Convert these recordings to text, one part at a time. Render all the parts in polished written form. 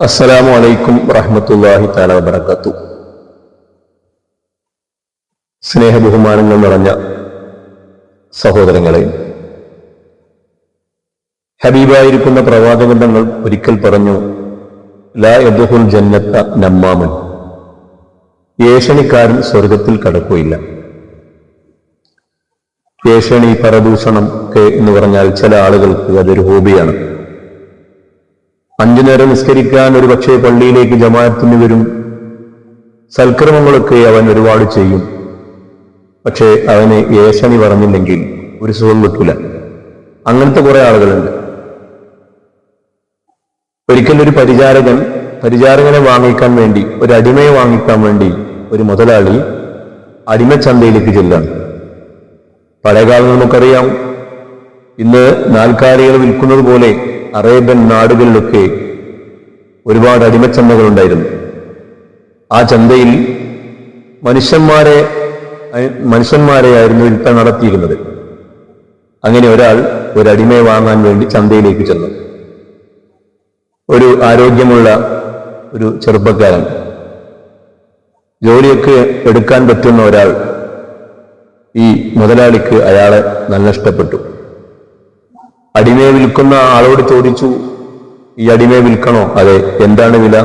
അസ്സലാമു അലൈക്കും വറഹ്മത്തുള്ളാഹി തആല വബറകാതുഹു. സ്നേഹബഹുമാനങ്ങൾ നിറഞ്ഞ സഹോദരങ്ങളെ, ഹബീബായിരിക്കുന്ന പ്രവാചകൻ തങ്ങൾ ഒരിക്കൽ പറഞ്ഞു, ലാ യദ്ഖുൽ ജന്നത്ത നമ്മാമൻ, ഏഷണിക്കാരൻ സ്വർഗത്തിൽ കടക്കുകയില്ല. ഏഷണി, പരദൂഷണം ഒക്കെ എന്ന് പറഞ്ഞാൽ ചില ആളുകൾക്ക് അതൊരു ഹോബിയാണ്. 5 നേരം നിസ്കരിക്കാൻ ഒരു പക്ഷേ പള്ളിയിലേക്ക് ജമാഅത്തിന് വരും, സൽക്കർമ്മങ്ങളൊക്കെ അവൻ ഒരുപാട് ചെയ്യും. പക്ഷേ അവന് ഏഷണി പറഞ്ഞില്ലെങ്കിൽ ഒരു സുഖം കിട്ടില്ല. അങ്ങനത്തെ കുറെ ആളുകളുണ്ട്. ഒരിക്കൽ ഒരു പരിചാരകനെ വാങ്ങിക്കാൻ വേണ്ടി, ഒരു അടിമയെ വാങ്ങിക്കാൻ വേണ്ടി ഒരു മുതലാളി അടിമച്ചന്തയിലേക്ക് ചെല്ലാണ്. പഴയകാലം നമുക്കറിയാം, ഇന്ന് നാൽക്കാലികൾ വിൽക്കുന്നത് പോലെ അറേബ്യൻ നാടുകളിലൊക്കെ ഒരുപാട് അടിമച്ചന്തകളുണ്ടായിരുന്നു. ആ ചന്തയിൽ മനുഷ്യന്മാരെയായിരുന്നു വിൽപ്പന നടത്തിയിരുന്നത്. അങ്ങനെ ഒരാൾ ഒരു അടിമയെ വാങ്ങാൻ വേണ്ടി ചന്തയിലേക്ക് ചെന്നു. ഒരു ആരോഗ്യമുള്ള ഒരു ചെറുപ്പക്കാരൻ, ജോലിയൊക്കെ എടുക്കാൻ പറ്റുന്ന ഒരാൾ. ഈ മുതലാളിക്ക് അയാളെ നല്ല ഇഷ്ടപ്പെട്ടു. അടിമയെ വിൽക്കുന്ന ആളോട് ചോദിച്ചു, ഈ അടിമയെ വിൽക്കണോ? അതെ. എന്താണ് വില?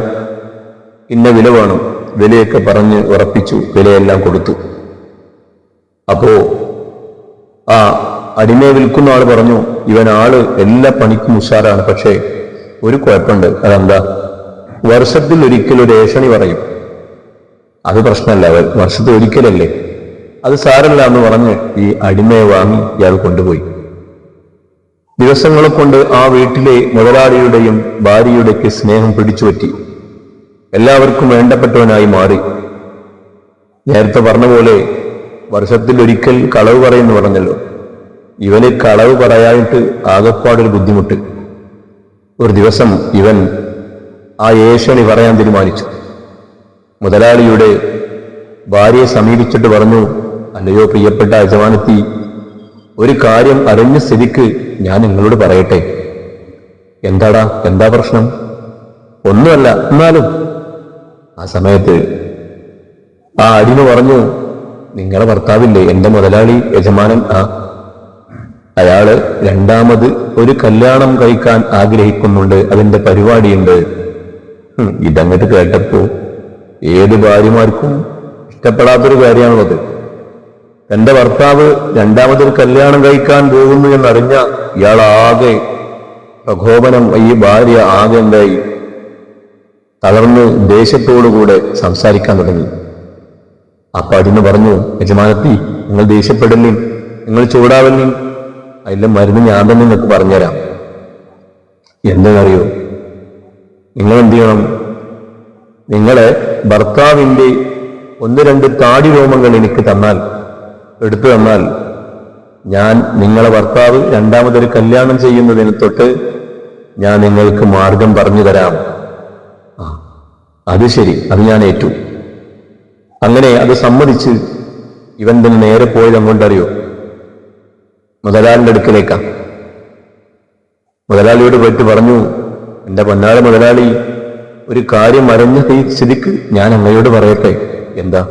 ഇന്ന വില വേണം. വിലയൊക്കെ പറഞ്ഞ് ഉറപ്പിച്ചു. വിലയെല്ലാം കൊടുത്തു. അപ്പോ ആ അടിമയെ വിൽക്കുന്ന ആള് പറഞ്ഞു, ഇവൻ ആള് എല്ലാ പണിക്കും ഉഷാറാണ്, പക്ഷേ ഒരു കുഴപ്പമുണ്ട്. അതെന്താ? വർഷത്തിൽ ഒരിക്കൽ ഒരു ഏഷണി പറയും. അത് പ്രശ്നമല്ല, വർഷത്തിൽ ഒരിക്കലല്ലേ, അത് സാരല്ല എന്ന് പറഞ്ഞ് ഈ അടിമയെ വാങ്ങി ഇയാൾ കൊണ്ടുപോയി. ദിവസങ്ങളെ കൊണ്ട് ആ വീട്ടിലെ മുതലാളിയുടെയും ഭാര്യയുടെയൊക്കെ സ്നേഹം പിടിച്ചുപറ്റി. എല്ലാവർക്കും വേണ്ടപ്പെട്ടവനായി മാറി. നേരത്തെ പറഞ്ഞ പോലെ വർഷത്തിൽ ഒരിക്കൽ കളവ് പറയുന്നു പറഞ്ഞല്ലോ. ഇവന് കളവ് പറയാനായിട്ട് ആകപ്പാടൊരു ബുദ്ധിമുട്ട്. ഒരു ദിവസം ഇവൻ ആ ഏഷണി പറയാൻ തീരുമാനിച്ചു. മുതലാളിയുടെ ഭാര്യയെ സമീപിച്ചിട്ട് പറഞ്ഞു, അല്ലയോ പ്രിയപ്പെട്ട യജമാനത്തി, ഒരു കാര്യം അറിഞ്ഞ സ്ഥിതിക്ക് ഞാൻ നിങ്ങളോട് പറയട്ടെ. എന്താടാ, എന്താ പ്രശ്നം? ഒന്നുമല്ല, എന്നാലും. ആ സമയത്ത് ആ അടിമ പറഞ്ഞു, നിങ്ങളെ ഭർത്താവില്ലേ, എന്റെ മുതലാളി, യജമാനൻ, അയാള് രണ്ടാമത് ഒരു കല്യാണം കഴിക്കാൻ ആഗ്രഹിക്കുന്നുണ്ട്, അതിന്റെ പരിപാടിയുണ്ട്. ഇതങ്ങോട്ട് കേട്ടപ്പോ ഏത് ഭാര്യമാർക്കും ഇഷ്ടപ്പെടാത്തൊരു കാര്യമാണുള്ളത്. തന്റെ ഭർത്താവ് രണ്ടാമതൊരു കല്യാണം കഴിക്കാൻ പോകുന്നു എന്നറിഞ്ഞ ഇയാളാകെ പ്രകോപനം, ഈ ഭാര്യ ആകെ എന്തായി, തളർന്ന് ദേഷ്യത്തോടുകൂടെ സംസാരിക്കാൻ തുടങ്ങി. അപ്പൊ അതിന് പറഞ്ഞു, യജമാനത്തി, നിങ്ങൾ ദേഷ്യപ്പെടല്ലേ, നിങ്ങൾ ചൂടാവല്ലേ, അതിന്റെ മരുന്ന് ഞാൻ തന്നെ നിങ്ങൾക്ക് പറഞ്ഞുതരാം. എന്തെന്നറിയോ? നിങ്ങൾ എന്ത് ചെയ്യണം? നിങ്ങളെ ഭർത്താവിന്റെ 1-2 താടി രോമങ്ങൾ എനിക്ക് എടുത്തു തന്നാൽ ഞാൻ നിങ്ങളെ ഭർത്താവ് രണ്ടാമതൊരു കല്യാണം ചെയ്യുന്നതിന് തൊട്ട് ഞാൻ നിങ്ങൾക്ക് മാർഗം പറഞ്ഞു തരാം. അത് ശരി, അത് ഞാൻ ഏറ്റു. അങ്ങനെ അത് സമ്മതിച്ച് ഇവൻ തന്നെ നേരെ പോയത് അങ്ങോട്ടറിയോ? മുതലാളിന്റെ അടുക്കലേക്കാ. മുതലാളിയോട് പോയിട്ട് പറഞ്ഞു, എന്റെ പൊന്നാള മുതലാളി, ഒരു കാര്യം അറിഞ്ഞ സ്ഥിതിക്ക് ഞാൻ അങ്ങയോട് പറയട്ടെ. എന്താ?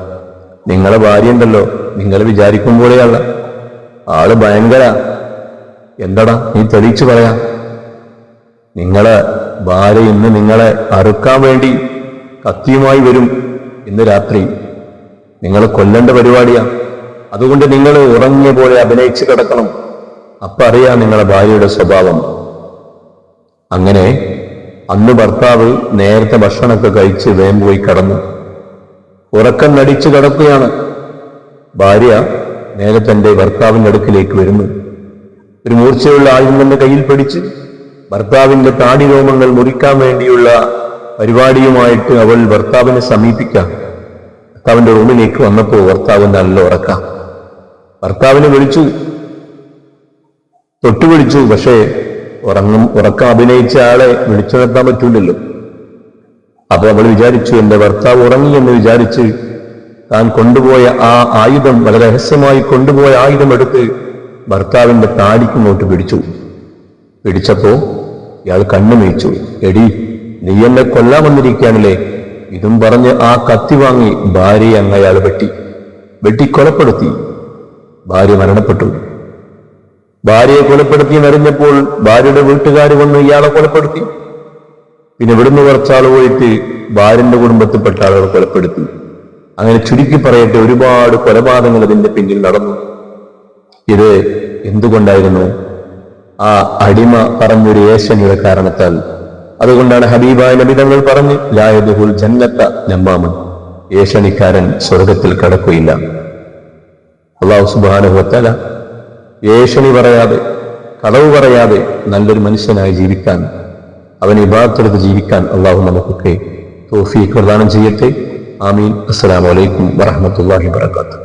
നിങ്ങളെ ഭാര്യ ഉണ്ടല്ലോ, നിങ്ങൾ വിചാരിക്കുമ്പോഴേയുള്ള ആള് ഭയങ്കര. എന്താടാ, നീ തെളിയിച്ചു പറയാ. നിങ്ങളെ ഭാര്യ ഇന്ന് നിങ്ങളെ അറുക്കാൻ വേണ്ടി കത്തിയുമായി വരും. ഇന്ന് രാത്രി നിങ്ങളെ കൊല്ലേണ്ട പരിപാടിയാ. അതുകൊണ്ട് നിങ്ങൾ ഉറങ്ങിയ പോലെ അഭിനയിച്ച് കിടക്കണം. അപ്പൊ അറിയാം നിങ്ങളെ ഭാര്യയുടെ സ്വഭാവം. അങ്ങനെ അന്ന് ഭർത്താവ് നേരത്തെ ഭക്ഷണമൊക്കെ കഴിച്ച് വേഗം പോയി കിടന്നു. ഉറക്കം നടിച്ചു കിടക്കുകയാണ്. ഭാര്യ നേരെ തന്റെ ഭർത്താവിന്റെ അടുക്കിലേക്ക് വരുന്നു. ഒരു മൂർച്ചയുള്ള ആയുധം തന്നെ കയ്യിൽ പിടിച്ച് ഭർത്താവിന്റെ താടി രോമങ്ങൾ മുറിക്കാൻ വേണ്ടിയുള്ള പരിപാടിയുമായിട്ട് അവൾ ഭർത്താവിനെ സമീപിക്കാം. ഭർത്താവിന്റെ റൂമിലേക്ക് വന്നപ്പോ ഭർത്താവ് നല്ല ഉറക്കാം. ഭർത്താവിനെ വിളിച്ചു, തൊട്ടുവിളിച്ചു. പക്ഷേ ഉറക്കം അഭിനയിച്ച ആളെ വിളിച്ചുണർത്താൻ പറ്റൂലല്ലോ. അപ്പൊ അവൾ വിചാരിച്ചു, എന്റെ ഭർത്താവ് ഉറങ്ങി എന്ന് വിചാരിച്ച് താൻ കൊണ്ടുപോയ ആ ആയുധം, വളരെ രഹസ്യമായി കൊണ്ടുപോയ ആയുധം എടുത്ത് ഭർത്താവിന്റെ താടിക്കുങ്ങോട്ട് പിടിച്ചപ്പോ ഇയാൾ കണ്ണു മീച്ചു. എടി, നീ എന്നെ കൊല്ലാൻ വന്നിരിക്കുകയാണല്ലേ. ഇതും പറഞ്ഞ് ആ കത്തി വാങ്ങി ഭാര്യയെ അയാൾ വെട്ടിക്കൊലപ്പെടുത്തി. ഭാര്യ മരണപ്പെട്ടു. ഭാര്യയെ കൊലപ്പെടുത്തിയെന്നറിഞ്ഞപ്പോൾ ഭാര്യയുടെ വീട്ടുകാർ വന്ന് ഇയാളെ കൊലപ്പെടുത്തി. പിന്നെ ഇവിടുന്ന് കുറച്ചാൾ പോയിട്ട് ഭാര്യന്റെ കുടുംബത്തിൽപ്പെട്ട ആളുകൾ കൊലപ്പെടുത്തി. അങ്ങനെ ചുരുക്കി പറയട്ടെ, ഒരുപാട് കൊലപാതകങ്ങൾ ഇതിന്റെ പിന്നിൽ നടന്നു. ഇത് എന്തുകൊണ്ടായിരുന്നു? ആ അടിമ പറഞ്ഞൊരു ഏഷണിയുടെ കാരണത്താൽ. അതുകൊണ്ടാണ് ഹബീബായ നബി തങ്ങൾ പറഞ്ഞു, ലാ യദ്ഖുൽ ജന്നത നമ്മാമൻ, ഏഷണിക്കാരൻ സ്വർഗത്തിൽ കടക്കുകയില്ല. അല്ലാഹു സുബ്ഹാനഹു വ തആല ഏഷണി പറയാതെ, കളവ് പറയാതെ നല്ലൊരു മനുഷ്യനായി ജീവിക്കാൻ, അവൻ ഇബാദത്തെടുത്ത് ജീവിക്കാൻ അല്ലാഹു നമുക്കൊക്കെ തൗഫീഖ് പ്രദാനം ചെയ്യട്ടെ. ആമീൻ. അസ്സലാമു അലൈക്കും വറഹ്മത്തുള്ളാഹി വബറകാതുഹു.